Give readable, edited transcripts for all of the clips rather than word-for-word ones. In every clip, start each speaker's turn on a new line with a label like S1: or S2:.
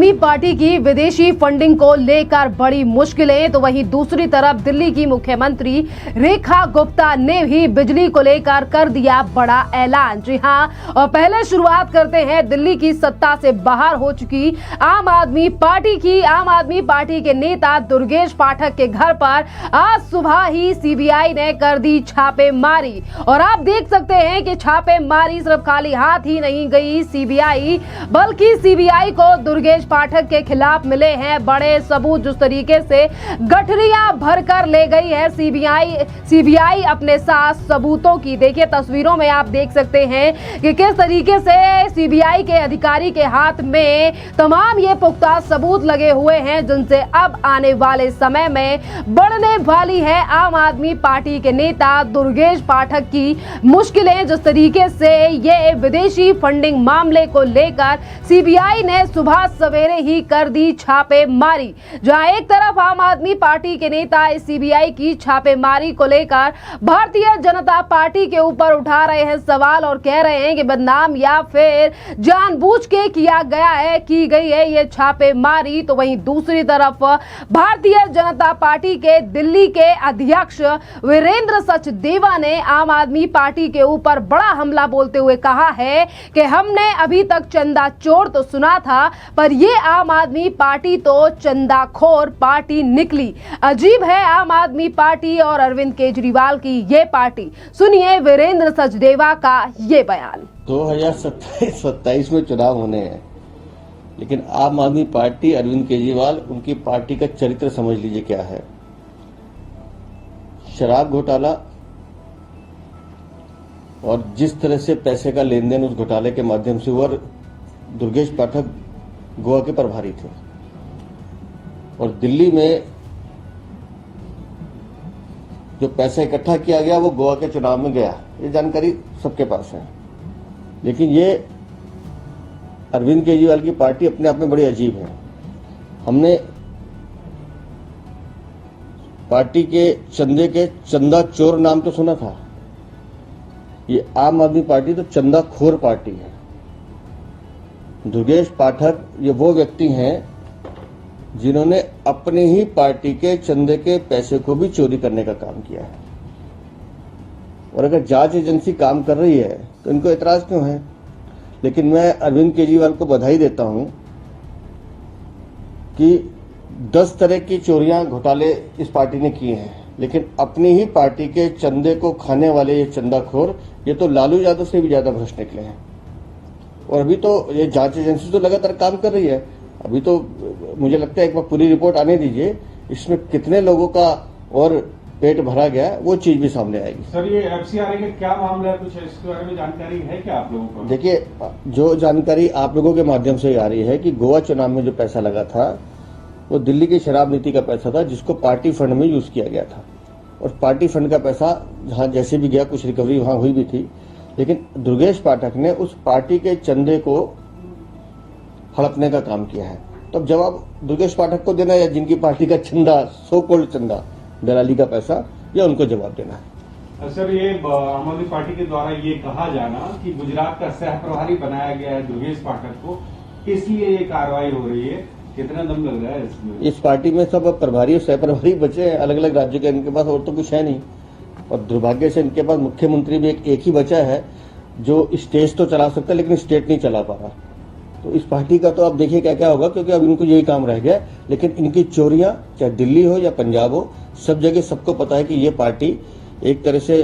S1: आदमी पार्टी की विदेशी फंडिंग को लेकर बड़ी मुश्किलें, तो वहीं दूसरी तरफ दिल्ली की मुख्यमंत्री रेखा गुप्ता ने भी बिजली को लेकर कर दिया बड़ा ऐलान। जी हां, और पहले शुरुआत करते हैं दिल्ली की सत्ता से बाहर हो चुकी आम आदमी पार्टी के नेता दुर्गेश पाठक के घर पर आज सुबह ही सीबीआई ने कर दी छापेमारी। और आप देख सकते हैं कि छापेमारी सिर्फ खाली हाथ ही नहीं गई सीबीआई, बल्कि सीबीआई को दुर्गेश पाठक के खिलाफ मिले हैं बड़े सबूत। जिस तरीके से गठरियां भरकर ले गई है सीबीआई अपने साथ सबूतों की। देखिए तस्वीरों में आप देख सकते हैं कि किस तरीके से सीबीआई के अधिकारी के हाथ में तमाम ये पुख्ता सबूत लगे हुए हैं, जिनसे अब आने वाले समय में बढ़ने वाली है आम आदमी पार्टी के नेता दुर्गेश पाठक की मुश्किलें। जिस तरीके से ये विदेशी फंडिंग मामले को लेकर सीबीआई ने सुबह सवेरे ही कर दी छापेमारी, जहां एक तरफ आम आदमी पार्टी के नेता इस सीबीआई की छापेमारी को लेकर भारतीय जनता पार्टी के ऊपर उठा रहे हैं सवाल और कह रहे हैं कि बदनाम या फिर जानबूझ के की गई है ये छापेमारी। तो वहीं दूसरी तरफ भारतीय जनता पार्टी के दिल्ली के अध्यक्ष वीरेंद्र सचदेवा ने आम आदमी पार्टी के ऊपर बड़ा हमला बोलते हुए कहा है कि हमने अभी तक चंदा चोर तो सुना था, पर ये आम आदमी पार्टी तो चंदाखोर पार्टी निकली। अजीब है आम आदमी पार्टी और अरविंद केजरीवाल की ये पार्टी। सुनिए वीरेंद्र सचदेवा का ये बयान।
S2: 2027 में चुनाव होने हैं, लेकिन आम आदमी पार्टी, अरविंद केजरीवाल, उनकी पार्टी का चरित्र समझ लीजिए क्या है। शराब घोटाला और जिस तरह से पैसे का लेन देन उस घोटाले के माध्यम से हुआ, दुर्गेश पाठक गोवा के प्रभारी थे और दिल्ली में जो पैसा इकट्ठा किया गया वो गोवा के चुनाव में गया, ये जानकारी सबके पास है। लेकिन ये अरविंद केजरीवाल की पार्टी अपने आप में बड़ी अजीब है। हमने पार्टी के चंदे के चंदा चोर नाम तो सुना था, ये आम आदमी पार्टी तो चंदाखोर पार्टी है। दुर्गेश पाठक ये वो व्यक्ति हैं जिन्होंने अपने ही पार्टी के चंदे के पैसे को भी चोरी करने का काम किया है। और अगर जांच एजेंसी काम कर रही है तो इनको एतराज क्यों है? लेकिन मैं अरविंद केजरीवाल को बधाई देता हूं कि 10 तरह की चोरियां, घोटाले इस पार्टी ने किए हैं, लेकिन अपनी ही पार्टी के चंदे को खाने वाले ये चंदाखोर, ये तो लालू यादव से भी ज्यादा भ्रष्ट निकले हैं। और अभी तो ये जांच एजेंसी तो लगातार काम कर रही है। अभी तो मुझे लगता है एक बार पूरी रिपोर्ट आने दीजिए, इसमें कितने लोगों का और पेट भरा गया वो चीज भी सामने आएगी।
S3: सर, ये एफसीआरए का क्या मामला है, कुछ इसके बारे में जानकारी है क्या आप लोगों को?
S2: देखिए, जो जानकारी आप लोगों के माध्यम से आ रही है कि गोवा चुनाव में जो पैसा लगा था वो दिल्ली की शराब नीति का पैसा था, जिसको पार्टी फंड में यूज किया गया था। और पार्टी फंड का पैसा जहां जैसे भी गया, कुछ रिकवरी वहां हुई भी थी, लेकिन दुर्गेश पाठक ने उस पार्टी के चंदे को हड़पने का काम किया है। तो अब जवाब दुर्गेश पाठक को देना या जिनकी पार्टी का चंदा, सो कॉल्ड चंदा, दलाली का पैसा, या उनको जवाब देना है।
S3: सर, ये आम आदमी पार्टी के द्वारा ये कहा जाना कि गुजरात का सह प्रभारी बनाया गया है दुर्गेश पाठक को, इसलिए ये कार्रवाई हो रही है, कितना दम लग रहा है इसमें?
S2: इस पार्टी में सब प्रभारी और सह प्रभारी बचे हैं, अलग अलग राज्य के, इनके पास और तो कुछ है नहीं। और दुर्भाग्य से इनके पास मुख्यमंत्री भी एक ही बचा है जो स्टेज तो चला सकता है लेकिन स्टेट नहीं चला पा रहा। तो इस पार्टी का तो अब देखिए क्या क्या होगा, क्योंकि अब इनको यही काम रह गया। लेकिन इनकी चोरियां, चाहे दिल्ली हो या पंजाब हो, सब जगह सबको पता है कि ये पार्टी एक तरह से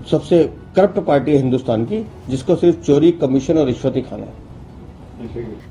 S2: सबसे करप्ट पार्टी है हिंदुस्तान की, जिसको सिर्फ चोरी, कमीशन और रिश्वत ही खाना है।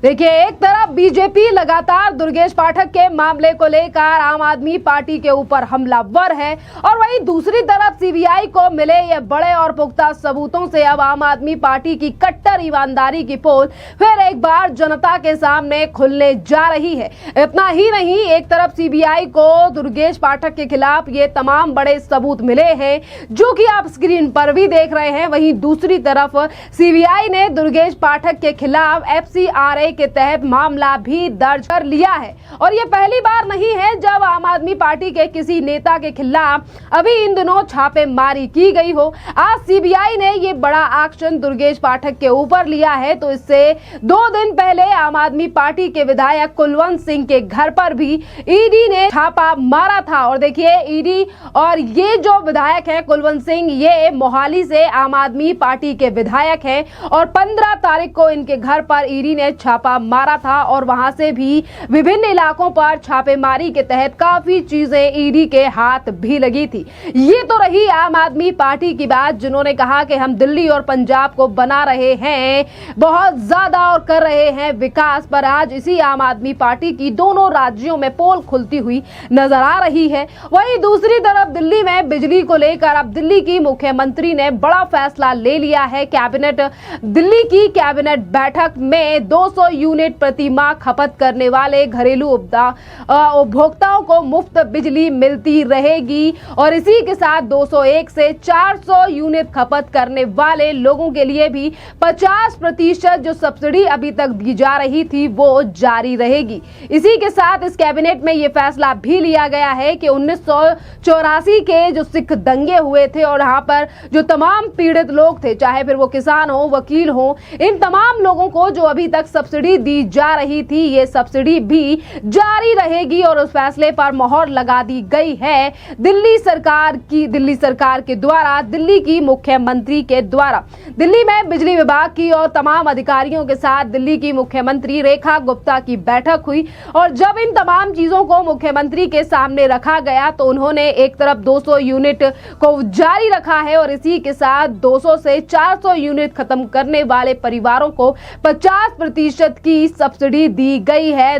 S1: देखिए, एक तरफ बीजेपी लगातार दुर्गेश पाठक के मामले को लेकर आम आदमी पार्टी के ऊपर हमलावर है, और वहीं दूसरी तरफ सीबीआई को मिले ये बड़े और पुख्ता सबूतों से अब आम आदमी पार्टी की कट्टर ईमानदारी की पोल फिर एक बार जनता के सामने खुलने जा रही है। इतना ही नहीं, एक तरफ सीबीआई को दुर्गेश पाठक के खिलाफ ये तमाम बड़े सबूत मिले हैं जो कि आप स्क्रीन पर भी देख रहे हैं, वहीं दूसरी तरफ सीबीआई ने दुर्गेश पाठक के खिलाफ एफसीआरए के तहत मामला भी दर्ज कर लिया है। और ये पहली बार नहीं है जब आम आदमी पार्टी के किसी नेता के खिलाफ अभी इन दिनों छापेमारी की गई हो। आज सीबीआई ने ये बड़ा एक्शन दुर्गेश पाठक के ऊपर लिया है, तो इससे 2 दिन पहले आम आदमी पार्टी के विधायक कुलवंत सिंह के घर पर भी ईडी ने छापा मारा था। और देखिए, ईडी और ये जो विधायक है कुलवंत सिंह, ये मोहाली से आम आदमी पार्टी के विधायक हैं और 15 तारीख को इनके घर पर ईडी ने छापा मारा था और वहां से भी विभिन्न इलाकों पर छापेमारी के तहत काफी चीजें ईडी के हाथ भी लगी थी। ये तो रही आम आदमी पार्टी की बात, जिन्होंने कहा कि हम दिल्ली और पंजाब को बना रहे हैं बहुत ज्यादा और कर रहे हैं विकास। पर आज इसी आम आदमी पार्टी की दोनों राज्यों में पोल खुलती हुई नजर आ रही है। वहीं दूसरी तरफ दिल्ली में बिजली को लेकर अब दिल्ली की मुख्यमंत्री ने बड़ा फैसला ले लिया है। दिल्ली की कैबिनेट बैठक में 200 यूनिट प्रति माह खपत करने वाले घरेलू उपभोक्ताओं को मुफ्त बिजली मिलती रहेगी और इसी के साथ 201 से 400 यूनिट खपत करने वाले लोगों के लिए भी 50% जो सब्सिडी अभी तक दी जा रही थी वो जारी रहेगी। इसी के साथ इस कैबिनेट में यह फैसला भी लिया गया है कि 1984 के जो सिख दंगे हुए थे और यहाँ पर जो तमाम पीड़ित लोग थे, चाहे फिर वो किसान हो, वकील हो, इन तमाम लोगों को जो अभी तक सब्सिडी दी जा रही थी, ये सब्सिडी भी जारी रहेगी। और उस फैसले पर मोहर लगा दी गई है दिल्ली सरकार के द्वारा, दिल्ली की मुख्यमंत्री के द्वारा। दिल्ली में बिजली विभाग की और तमाम अधिकारियों के साथ दिल्ली की मुख्यमंत्री रेखा गुप्ता की बैठक हुई और जब इन तमाम चीजों को मुख्यमंत्री के सामने रखा गया तो उन्होंने एक तरफ 200 यूनिट को जारी रखा है और इसी के साथ 200 से 400 यूनिट खत्म करने वाले परिवारों को 50% की सब्सिडी दी गई है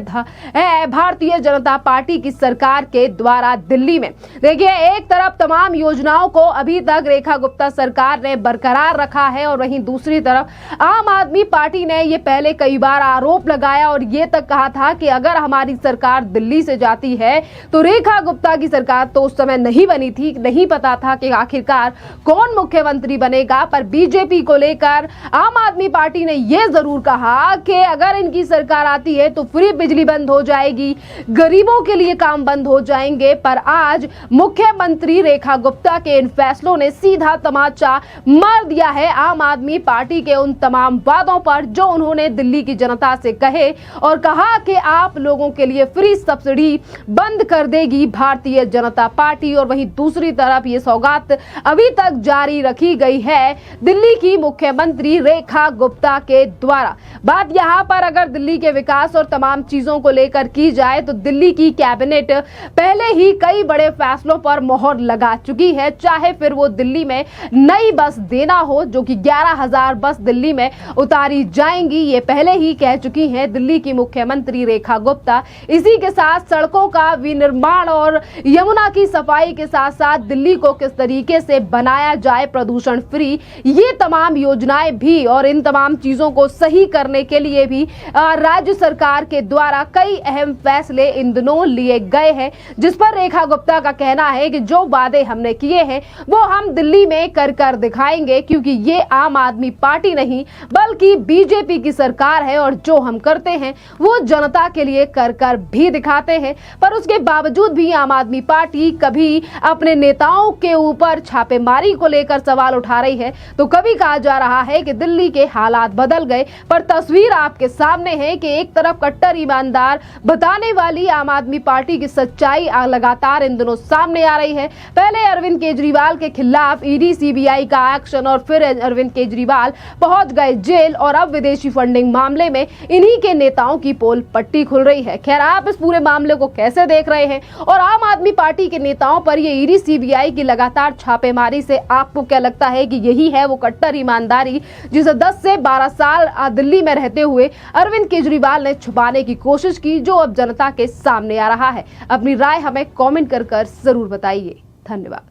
S1: भारतीय जनता पार्टी की सरकार के द्वारा दिल्ली में। देखिए, एक तरफ तमाम योजनाओं को अभी तक रेखा गुप्ता सरकार ने बरकरार रखा है और वहीं दूसरी तरफ आम आदमी पार्टी ने ये पहले कई बार आरोप लगाया और ये तक कहा था कि अगर हमारी सरकार दिल्ली से जाती है तो रेखा गुप्ता की सरकार तो उस समय नहीं बनी थी, नहीं पता था कि आखिरकार कौन मुख्यमंत्री बनेगा। पर बीजेपी को लेकर आम आदमी पार्टी ने यह जरूर कहा कि अगर इनकी सरकार आती है तो फ्री बिजली बंद हो जाएगी, गरीबों के लिए काम बंद हो जाएंगे। पर आज मुख्यमंत्री रेखा गुप्ता के इन फैसलों ने सीधा तमाचा मार दिया है आम आदमी पार्टी के उन तमाम वादों पर जो उन्होंने दिल्ली की जनता से कहे और कहा कि आप लोगों के लिए फ्री सब्सिडी बंद कर देगी भारतीय जनता पार्टी। और वहीं दूसरी तरफ ये सौगात अभी तक जारी रखी गई है दिल्ली की मुख्यमंत्री रेखा गुप्ता के द्वारा। बात यहाँ पर अगर दिल्ली के विकास और तमाम चीजों को लेकर की जाए तो दिल्ली की कैबिनेट पहले ही कई बड़े फैसलों पर मोहर लगा चुकी है, चाहे फिर वो दिल्ली में नई बस देना हो, जो कि 11,000 बस दिल्ली में उतारी जाएंगी, ये पहले ही कह चुकी हैं दिल्ली की मुख्यमंत्री रेखा गुप्ता। इसी के साथ सड़कों का विनिर्माण और यमुना की सफाई के साथ साथ दिल्ली को किस तरीके से बनाया जाए प्रदूषण फ्री, ये तमाम योजनाएं भी और इन तमाम चीजों को सही करने के लिए भी राज्य सरकार के द्वारा कई अहम फैसले इन दिनों लिए गए हैं, जिस पर रेखा गुप्ता का कहना है कि जो वादे हमने किए हैं वो हम दिल्ली में कर दिखाएंगे, क्योंकि ये आम आदमी पार्टी नहीं बल्कि बीजेपी की सरकार है और जो हम करते हैं वो जनता के लिए कर भी दिखाते हैं। पर उसके बावजूद भी आम आदमी पार्टी कभी अपने नेताओं के ऊपर छापेमारी को लेकर सवाल उठा रही है तो कभी कहा जा रहा है कि दिल्ली के हालात बदल गए। पर तस्वीर आपके सामने है कि एक तरफ कट्टर ईमानदार बताने वाली आम आदमी पार्टी की सच्चाई लगातार इन दिनों सामने आ रही है। पहले अरविंद केजरीवाल के खिलाफ ईडी सीबीआई का एक्शन और फिर अरविंद केजरीवाल पहुंच गए जेल और अब विदेशी फंडिंग मामले में इन्हीं के नेताओं की पोल पट्टी खुल रही है। खैर, आप इस पूरे मामले को कैसे देख रहे हैं और आम आदमी पार्टी के नेताओं पर ये ईडी सीबीआई की लगातार छापेमारी से आपको क्या लगता है कि यही है वो कट्टर ईमानदारी जिसे 10 से 12 साल दिल्ली में रहते हुए अरविंद केजरीवाल ने छुपाने की कोशिश की, जो अब जनता के सामने आ रहा है? अपनी राय हमें कमेंट कर जरूर बताइए। धन्यवाद।